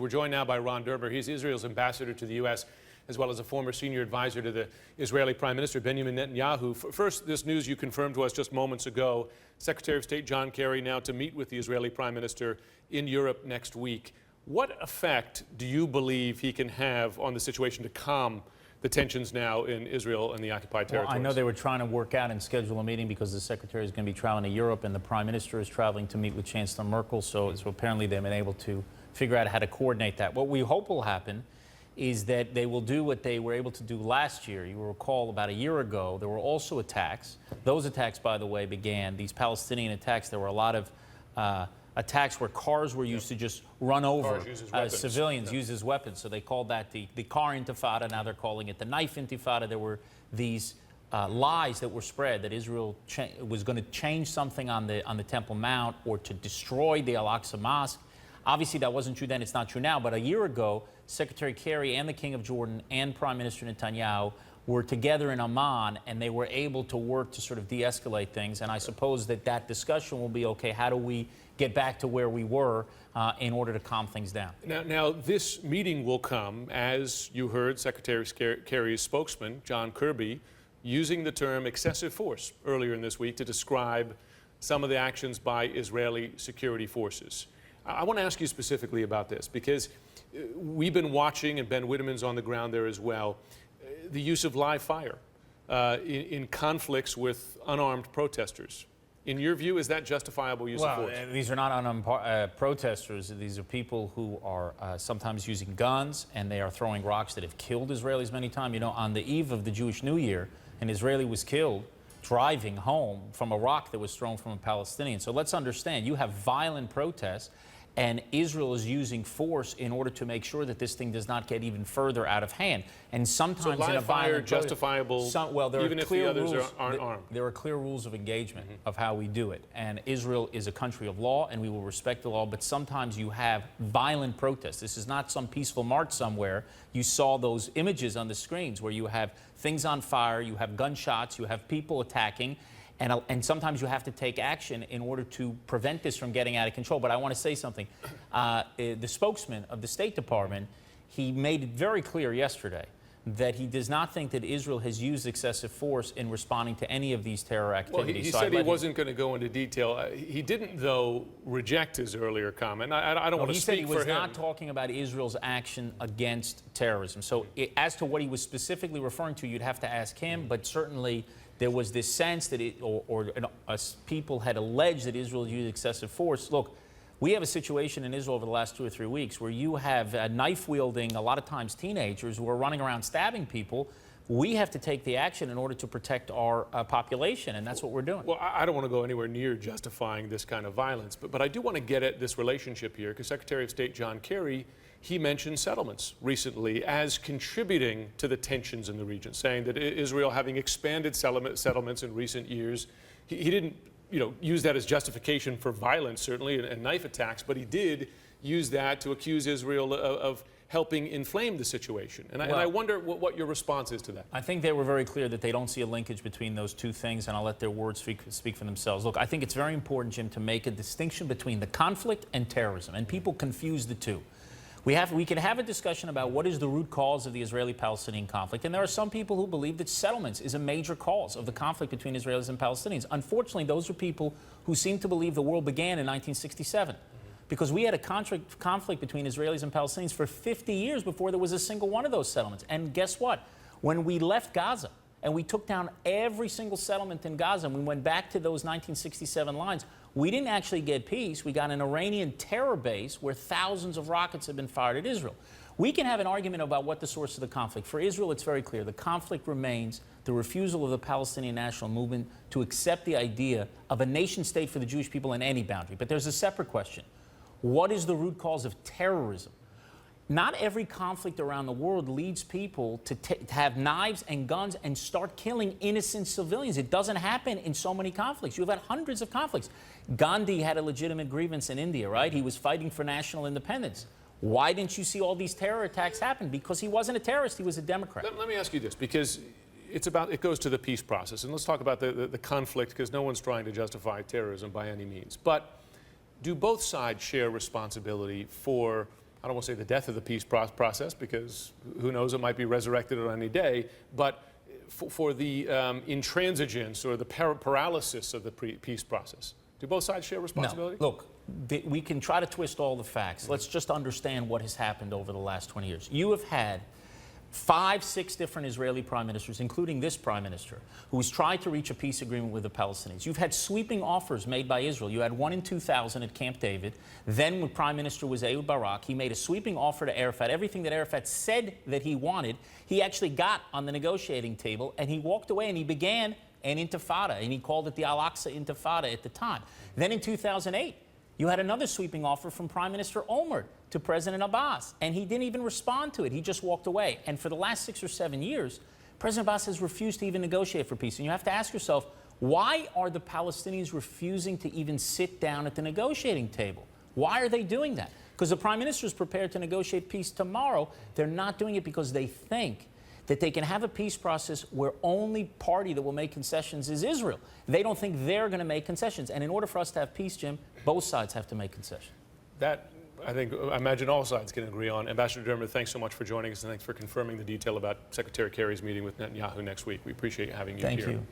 We're joined now by Ron Dermer. He's Israel's ambassador to the U.S., as well as a former senior advisor to the Israeli Prime Minister, Benjamin Netanyahu. First, this news you confirmed to us just moments ago. Secretary of State John Kerry now to meet with the Israeli Prime Minister in Europe next week. What effect do you believe he can have on the situation to calm the tensions now in Israel and the occupied territories? Well, I know they were trying to work out and schedule a meeting because the Secretary is going to be traveling to Europe and the Prime Minister is traveling to meet with Chancellor Merkel, so apparently they've been able to figure out how to coordinate that. What we hope will happen is that they will do what they were able to do last year. You will recall about a year ago, there were also attacks. Those attacks, by the way, began, these Palestinian attacks, there were a lot of attacks where cars were used to just run over civilians, used as weapons. So they called that the car intifada. Now they're calling it the knife intifada. There were these lies that were spread that Israel was going to change something on the Temple Mount or to destroy the Al-Aqsa Mosque. Obviously, that wasn't true then. It's not true now. But a year ago, Secretary Kerry and the King of Jordan and Prime Minister Netanyahu were together in Amman, and they were able to work to sort of de-escalate things. And I suppose that discussion will be, okay, how do we get back to where we were in order to calm things down? Now, this meeting will come, as you heard Secretary Kerry's spokesman, John Kirby, using the term excessive force earlier in this week to describe some of the actions by Israeli security forces. I want to ask you specifically about this because we've been watching, and Ben Wittman's on the ground there as well, the use of live fire in conflicts with unarmed protesters. In your view, is that justifiable use of force? These are not unarmed protesters. These are people who are sometimes using guns, and they are throwing rocks that have killed Israelis many times. You know, on the eve of the Jewish New Year, an Israeli was killed driving home from a rock that was thrown from a Palestinian. So let's understand, you have violent protests, and Israel is using force in order to make sure that this thing does not get even further out of hand. And sometimes so in a violent justifiable, even if the others aren't armed. There are clear rules of engagement of how we do it. And Israel is a country of law, and we will respect the law. But sometimes you have violent protests. This is not some peaceful march somewhere. You saw those images on the screens where you have things on fire, you have gunshots, you have people attacking. And sometimes you have to take action in order to prevent this from getting out of control. But I want to say something. The spokesman of the State Department, he made it very clear yesterday that he does not think that Israel has used excessive force in responding to any of these terror activities. Well, he said he wasn't going to go into detail. He didn't, though, reject his earlier comment. I don't want to speak for him. He said he was not talking about Israel's action against terrorism. So as to what he was specifically referring to, you'd have to ask him, but certainly there was this sense that people had alleged that Israel used excessive force. Look, we have a situation in Israel over the last 2 or 3 weeks where you have knife-wielding, a lot of times teenagers, who are running around stabbing people. We have to take the action in order to protect our population, and that's what we're doing. Well, I don't want to go anywhere near justifying this kind of violence, but I do want to get at this relationship here, because Secretary of State John Kerry, he mentioned settlements recently as contributing to the tensions in the region, saying that Israel, having expanded settlements in recent years, he didn't use that as justification for violence, certainly, and knife attacks, but he did use that to accuse Israel of helping inflame the situation. And I wonder what your response is to that. I think they were very clear that they don't see a linkage between those two things, and I'll let their words speak for themselves. Look, I think it's very important, Jim, to make a distinction between the conflict and terrorism, and people confuse the two. We can have a discussion about what is the root cause of the Israeli-Palestinian conflict, and there are some people who believe that settlements is a major cause of the conflict between Israelis and Palestinians. Unfortunately, those are people who seem to believe the world began in 1967, because we had a conflict between Israelis and Palestinians for 50 years before there was a single one of those settlements. And guess what? When we left Gaza and we took down every single settlement in Gaza and we went back to those 1967 lines, we didn't actually get peace. We got an Iranian terror base where thousands of rockets have been fired at Israel. We can have an argument about what the source of the conflict. For Israel, it's very clear. The conflict remains the refusal of the Palestinian national movement to accept the idea of a nation state for the Jewish people in any boundary. But there's a separate question. What is the root cause of terrorism? Not every conflict around the world leads people to have knives and guns and start killing innocent civilians. It doesn't happen in so many conflicts. You've had hundreds of conflicts. Gandhi had a legitimate grievance in India, right? He was fighting for national independence. Why didn't you see all these terror attacks happen? Because he wasn't a terrorist, he was a Democrat. Let me ask you this, because it goes to the peace process. And let's talk about the conflict, because no one's trying to justify terrorism by any means. But do both sides share responsibility for I don't want to say the death of the peace process, because who knows, it might be resurrected on any day, but for the intransigence or the paralysis of the peace process. Do both sides share responsibility? No. Look, we can try to twist all the facts. Let's just understand what has happened over the last 20 years. You have had 5, 6 different Israeli prime ministers, including this prime minister, who has tried to reach a peace agreement with the Palestinians. You've had sweeping offers made by Israel. You had one in 2000 at Camp David. Then when prime minister was Ehud Barak, he made a sweeping offer to Arafat. Everything that Arafat said that he wanted, he actually got on the negotiating table, and he walked away and he began an intifada, and he called it the Al-Aqsa Intifada at the time. Then in 2008, you had another sweeping offer from Prime Minister Olmert to President Abbas, and he didn't even respond to it. He just walked away. And for the last 6 or 7 years, President Abbas has refused to even negotiate for peace. And you have to ask yourself, why are the Palestinians refusing to even sit down at the negotiating table? Why are they doing that? Because the Prime Minister is prepared to negotiate peace tomorrow. They're not doing it because they think that they can have a peace process where only party that will make concessions is Israel. They don't think they're going to make concessions. And in order for us to have peace, Jim, both sides have to make concessions. That, I imagine all sides can agree on. Ambassador Dermot, thanks so much for joining us, and thanks for confirming the detail about Secretary Kerry's meeting with Netanyahu next week. We appreciate having you here. Thank you.